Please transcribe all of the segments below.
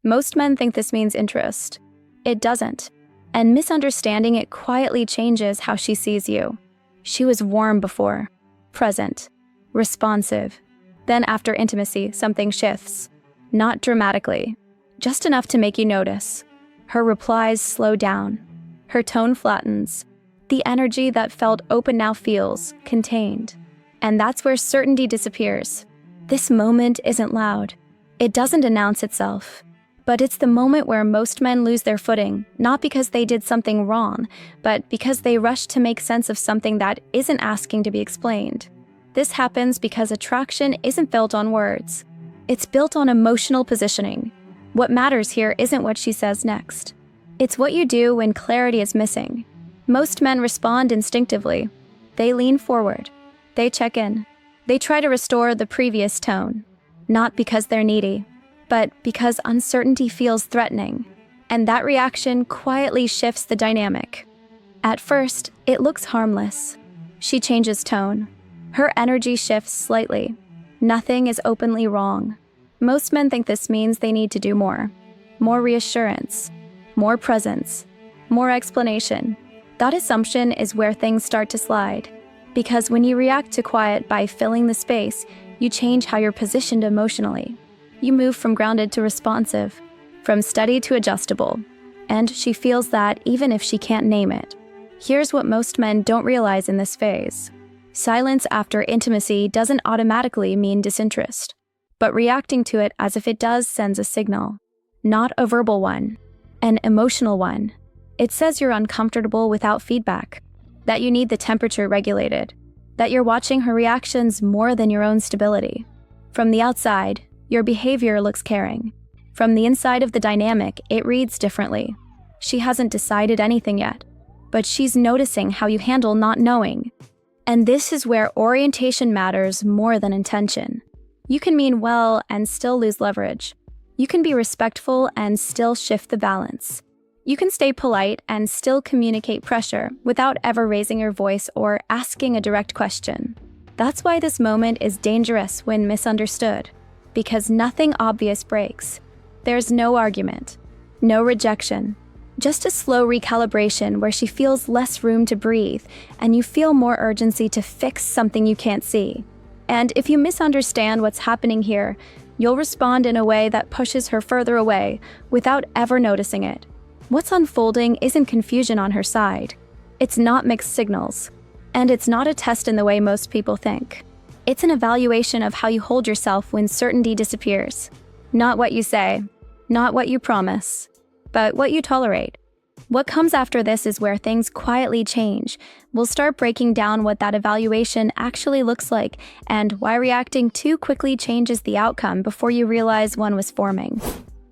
Most men think this means interest. It doesn't. And misunderstanding it quietly changes how she sees you. She was warm before, present, responsive. Then after intimacy, something shifts. Not dramatically, just enough to make you notice. Her replies slow down. Her tone flattens. The energy that felt open now feels contained. And that's where certainty disappears. This moment isn't loud. It doesn't announce itself. But it's the moment where most men lose their footing, not because they did something wrong, but because they rush to make sense of something that isn't asking to be explained. This happens because attraction isn't built on words. It's built on emotional positioning. What matters here isn't what she says next. It's what you do when clarity is missing. Most men respond instinctively. They lean forward. They check in. They try to restore the previous tone. Not because they're needy, but because uncertainty feels threatening. And that reaction quietly shifts the dynamic. At first, it looks harmless. She changes tone. Her energy shifts slightly. Nothing is openly wrong. Most men think this means they need to do more. More reassurance. More presence. More explanation. That assumption is where things start to slide. Because when you react to quiet by filling the space, you change how you're positioned emotionally. You move from grounded to responsive, from steady to adjustable. And she feels that even if she can't name it. Here's what most men don't realize in this phase. Silence after intimacy doesn't automatically mean disinterest. But reacting to it as if it does sends a signal. Not a verbal one. An emotional one. It says you're uncomfortable without feedback. That you need the temperature regulated. That you're watching her reactions more than your own stability. From the outside, your behavior looks caring. From the inside of the dynamic, it reads differently. She hasn't decided anything yet, but she's noticing how you handle not knowing. And this is where orientation matters more than intention. You can mean well and still lose leverage. You can be respectful and still shift the balance. You can stay polite and still communicate pressure without ever raising your voice or asking a direct question. That's why this moment is dangerous when misunderstood. Because nothing obvious breaks. There's no argument, no rejection, just a slow recalibration where she feels less room to breathe and you feel more urgency to fix something you can't see. And if you misunderstand what's happening here, you'll respond in a way that pushes her further away without ever noticing it. What's unfolding isn't confusion on her side. It's not mixed signals. And it's not a test in the way most people think. It's an evaluation of how you hold yourself when certainty disappears. Not what you say, not what you promise, but what you tolerate. What comes after this is where things quietly change. We'll start breaking down what that evaluation actually looks like and why reacting too quickly changes the outcome before you realize one was forming.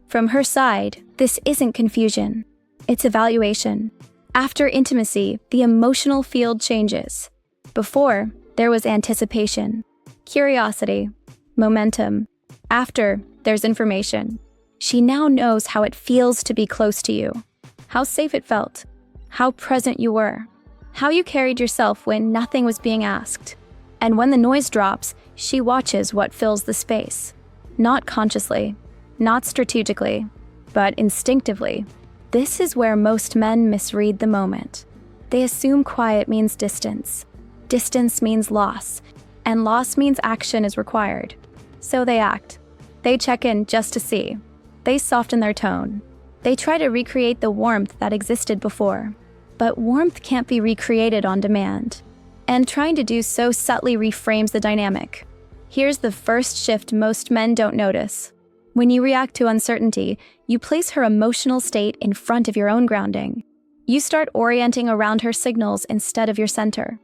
From her side, this isn't confusion. It's evaluation. After intimacy, the emotional field changes. Before, there was anticipation, curiosity, momentum. After, there's information. She now knows how it feels to be close to you, how safe it felt, how present you were, how you carried yourself when nothing was being asked. And when the noise drops, she watches what fills the space. Not consciously, not strategically, but instinctively. This is where most men misread the moment. They assume quiet means distance. Distance means loss, and loss means action is required. So they act. They check in just to see. They soften their tone. They try to recreate the warmth that existed before. But warmth can't be recreated on demand. And trying to do so subtly reframes the dynamic. Here's the first shift most men don't notice. When you react to uncertainty, you place her emotional state in front of your own grounding. You start orienting around her signals instead of your center.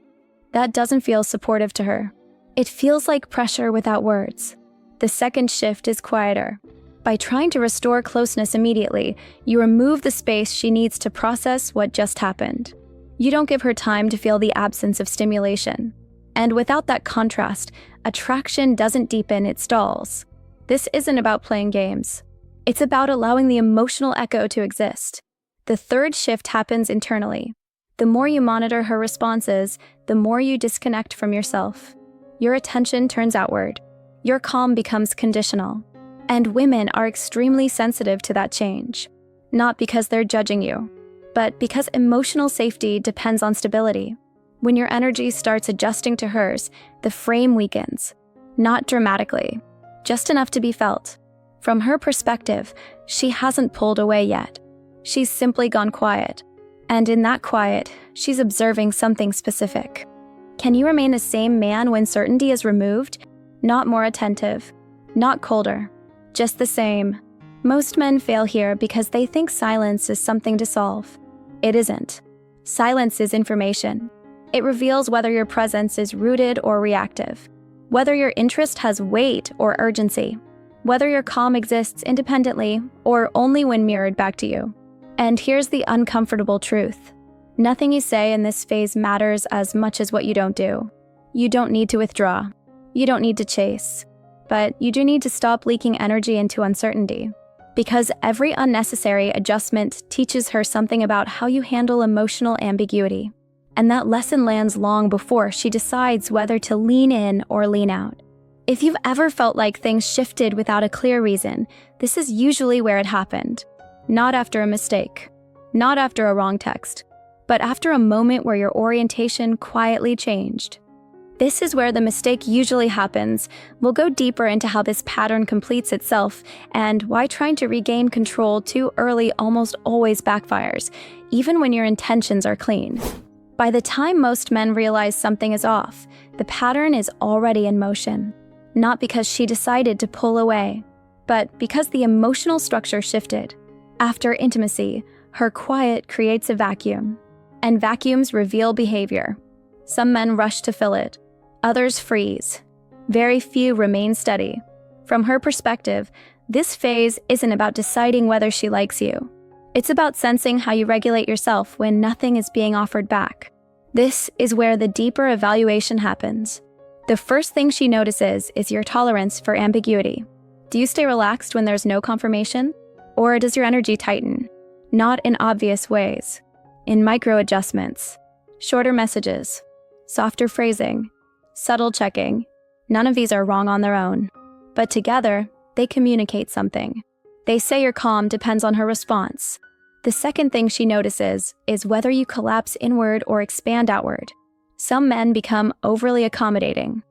That doesn't feel supportive to her. It feels like pressure without words. The second shift is quieter. By trying to restore closeness immediately, you remove the space she needs to process what just happened. You don't give her time to feel the absence of stimulation. And without that contrast, attraction doesn't deepen, it stalls. This isn't about playing games. It's about allowing the emotional echo to exist. The third shift happens internally. The more you monitor her responses, the more you disconnect from yourself. Your attention turns outward. Your calm becomes conditional. And women are extremely sensitive to that change, not because they're judging you, but because emotional safety depends on stability. When your energy starts adjusting to hers, the frame weakens, not dramatically, just enough to be felt. From her perspective, she hasn't pulled away yet. She's simply gone quiet. And in that quiet, she's observing something specific. Can you remain the same man when certainty is removed? Not more attentive, not colder, just the same. Most men fail here because they think silence is something to solve. It isn't. Silence is information. It reveals whether your presence is rooted or reactive, whether your interest has weight or urgency, whether your calm exists independently or only when mirrored back to you. And here's the uncomfortable truth. Nothing you say in this phase matters as much as what you don't do. You don't need to withdraw. You don't need to chase. But you do need to stop leaking energy into uncertainty. Because every unnecessary adjustment teaches her something about how you handle emotional ambiguity. And that lesson lands long before she decides whether to lean in or lean out. If you've ever felt like things shifted without a clear reason, this is usually where it happened. Not after a mistake, not after a wrong text, but after a moment where your orientation quietly changed. This is where the mistake usually happens. We'll go deeper into how this pattern completes itself and why trying to regain control too early almost always backfires, even when your intentions are clean. By the time most men realize something is off, the pattern is already in motion. Not because she decided to pull away, but because the emotional structure shifted. After intimacy, her quiet creates a vacuum, and vacuums reveal behavior. Some men rush to fill it, others freeze. Very few remain steady. From her perspective, this phase isn't about deciding whether she likes you. It's about sensing how you regulate yourself when nothing is being offered back. This is where the deeper evaluation happens. The first thing she notices is your tolerance for ambiguity. Do you stay relaxed when there's no confirmation? Or does your energy tighten? Not in obvious ways. In micro adjustments, shorter messages, softer phrasing, subtle checking. None of these are wrong on their own. But together, they communicate something. They say your calm depends on her response. The second thing she notices is whether you collapse inward or expand outward. Some men become overly accommodating.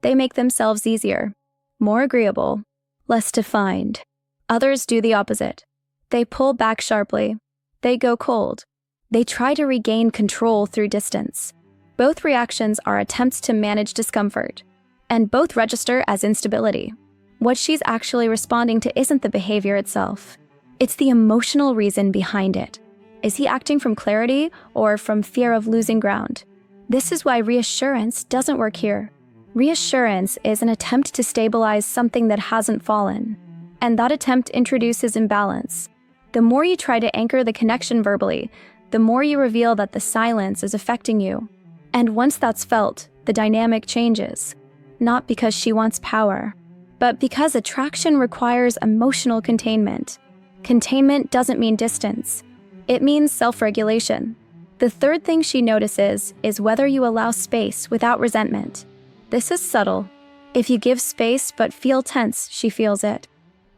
They make themselves easier, more agreeable, less defined. Others do the opposite. They pull back sharply. They go cold. They try to regain control through distance. Both reactions are attempts to manage discomfort, and both register as instability. What she's actually responding to isn't the behavior itself. It's the emotional reason behind it. Is he acting from clarity or from fear of losing ground? This is why reassurance doesn't work here. Reassurance is an attempt to stabilize something that hasn't fallen, and that attempt introduces imbalance. The more you try to anchor the connection verbally, the more you reveal that the silence is affecting you. And once that's felt, the dynamic changes. Not because she wants power, but because attraction requires emotional containment. Containment doesn't mean distance. It means self-regulation. The third thing she notices is whether you allow space without resentment. This is subtle. If you give space but feel tense, she feels it.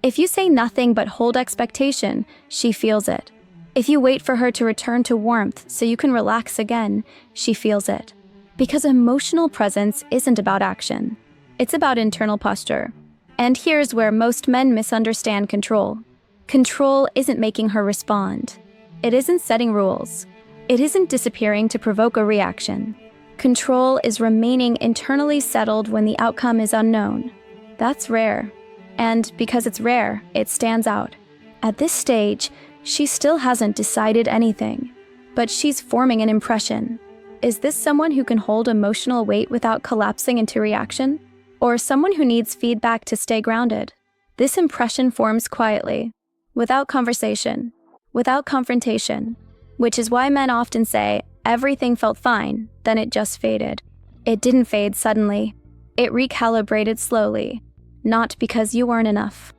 If you say nothing but hold expectation, she feels it. If you wait for her to return to warmth so you can relax again, she feels it. Because emotional presence isn't about action. It's about internal posture. And here's where most men misunderstand control. Control isn't making her respond. It isn't setting rules. It isn't disappearing to provoke a reaction. Control is remaining internally settled when the outcome is unknown. That's rare. And because it's rare, it stands out. At this stage, she still hasn't decided anything, but she's forming an impression. Is this someone who can hold emotional weight without collapsing into reaction? Or someone who needs feedback to stay grounded? This impression forms quietly, without conversation, without confrontation, which is why men often say, everything felt fine, then it just faded. It didn't fade suddenly. It recalibrated slowly, not because you weren't enough,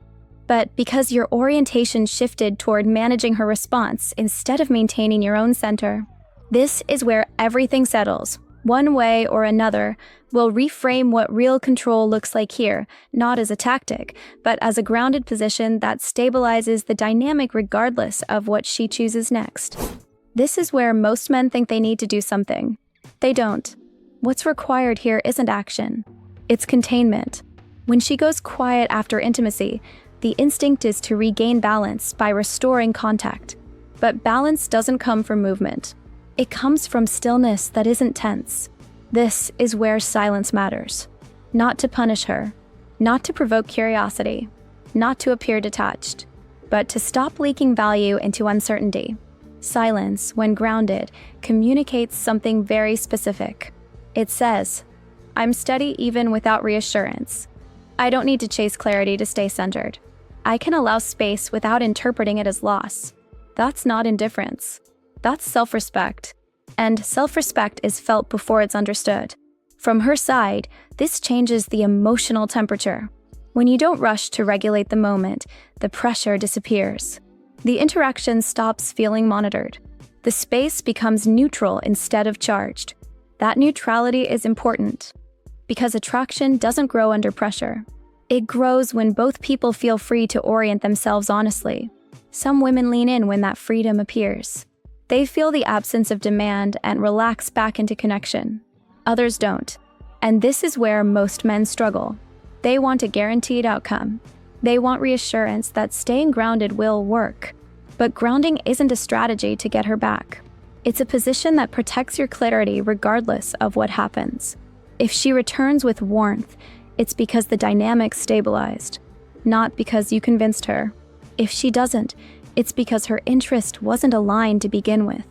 but because your orientation shifted toward managing her response instead of maintaining your own center. This is where everything settles, One way or another, will reframe what real control looks like here, not as a tactic, but as a grounded position that stabilizes the dynamic regardless of what she chooses next. This is where most men think they need to do something. They don't. What's required here isn't action. It's containment. When she goes quiet after intimacy, the instinct is to regain balance by restoring contact. But balance doesn't come from movement. It comes from stillness that isn't tense. This is where silence matters. Not to punish her, not to provoke curiosity, not to appear detached, but to stop leaking value into uncertainty. Silence, when grounded, communicates something very specific. It says, "I'm steady even without reassurance. I don't need to chase clarity to stay centered. I can allow space without interpreting it as loss." That's not indifference. That's self-respect. And self-respect is felt before it's understood. From her side, this changes the emotional temperature. When you don't rush to regulate the moment, the pressure disappears. The interaction stops feeling monitored. The space becomes neutral instead of charged. That neutrality is important because attraction doesn't grow under pressure. It grows when both people feel free to orient themselves honestly. Some women lean in when that freedom appears. They feel the absence of demand and relax back into connection. Others don't. And this is where most men struggle. They want a guaranteed outcome. They want reassurance that staying grounded will work. But grounding isn't a strategy to get her back. It's a position that protects your clarity regardless of what happens. If she returns with warmth, it's because the dynamics stabilized, not because you convinced her. If she doesn't, it's because her interest wasn't aligned to begin with,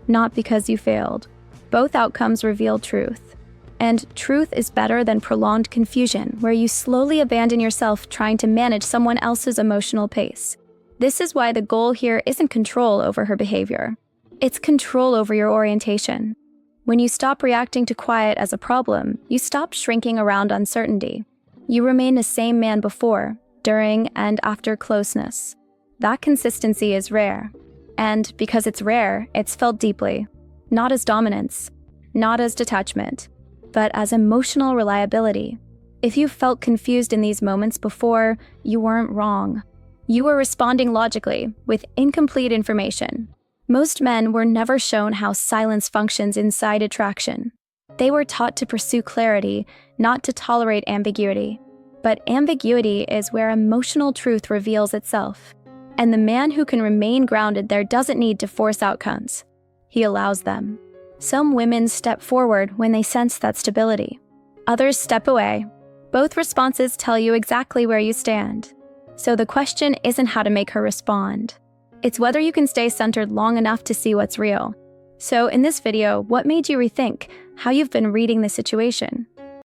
not because you failed. Both outcomes reveal truth. And truth is better than prolonged confusion, where you slowly abandon yourself trying to manage someone else's emotional pace. This is why the goal here isn't control over her behavior. It's control over your orientation. When you stop reacting to quiet as a problem, you stop shrinking around uncertainty. You remain the same man before, during, and after closeness. That consistency is rare. And because it's rare, it's felt deeply. Not as dominance, not as detachment, but as emotional reliability. If you felt confused in these moments before, you weren't wrong. You were responding logically, with incomplete information. Most men were never shown how silence functions inside attraction. They were taught to pursue clarity, not to tolerate ambiguity. But ambiguity is where emotional truth reveals itself. And the man who can remain grounded there doesn't need to force outcomes. He allows them. Some women step forward when they sense that stability. Others step away. Both responses tell you exactly where you stand. So the question isn't how to make her respond. It's whether you can stay centered long enough to see what's real. So in this video, what made you rethink how you've been reading the situation?